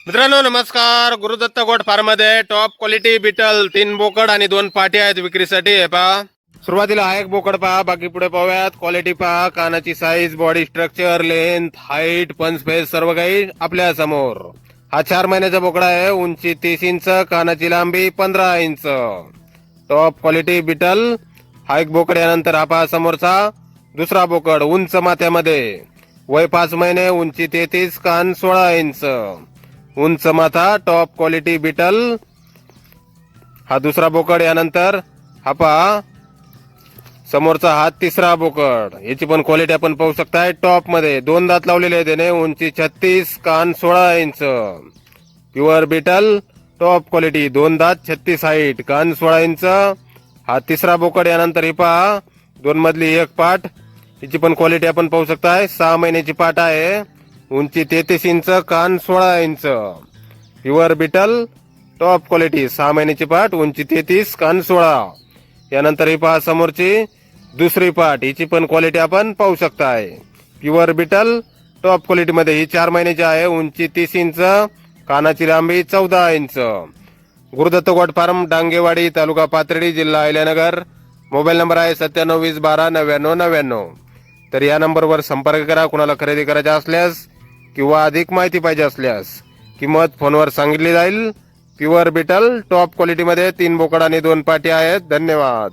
मित्रांनो नमस्कार. Guru Dutt goat farm मध्ये टॉप क्वालिटी बिटल 3 बोकड आणि 2 पाटी आहेत विक्रीसाठी. हे पहा, सुरुवातीला हा एक बोकड पहा, बाकी पुढे पाहूयात. क्वालिटी पहा, कानाची size, body structure, length, height, पंच फेस सर्व काही आपल्या समोर. हा 4 महिन्याचा बोकडा आहे. उंची 30 इंच, कानाची लांबी 15 इंच. टॉप क्वालिटी बिटल हा एक बोकड. यानंतर हा पहा समोरचा दुसरा बोकड, उंच माथ्यामध्ये, वय 5 महिने, उंची 33, कान 16 इंच, उंच माथा. टॉप क्वालिटी बिटल हा दुसरा बोकड. यानंतर हा पहा समोरचा हा तिसरा बोकड. याची पण क्वालिटी आपण पाहू शकताय. टॉप मध्ये 2 दात लावलेले आहेत त्याने, उंची 36, कान 16 inch, pure Beetal. Top quality, 2 दात, 36 हाईट, कान 16 इंच. हा तिसरा बोकड. यानंतर ही पहा 2 मधली एक पाट. हिची पण क्वालिटी आपण पाहू शकताय. 6 महिन्याची पाट आहे, उंची 33 इंच, कान 16 inch, pure Beetal. Top quality, 6 महिन्याची पाट, उंची 33, कान 16. यानंतर ही पहा समोरची दुसरी पाट. हिची पण क्वालिटी आपण पाहू शकताय. प्युअर बिटल टॉप क्वालिटी मध्ये. ही 4 महिन्याची आहे, उंची 30 इंच, कानाची लांबी 14 inch. Guru Dutt goat farm, Dangewadi, तालुका पाथर्डी, जिल्हा अहिल्यानगर. मोबाईल नंबर आहे 9720129999. तर या नंबरवर संपर्क करा. कुणाला खरेदी करायचे असल्यास किंवा अधिक माहिती पाहिजे असल्यास किंमत फोनवर सांगितली जाईल. प्युअर बिटल टॉप क्वालिटी मध्ये 3 बोकड आणि 2 पाटी आहेत. धन्यवाद.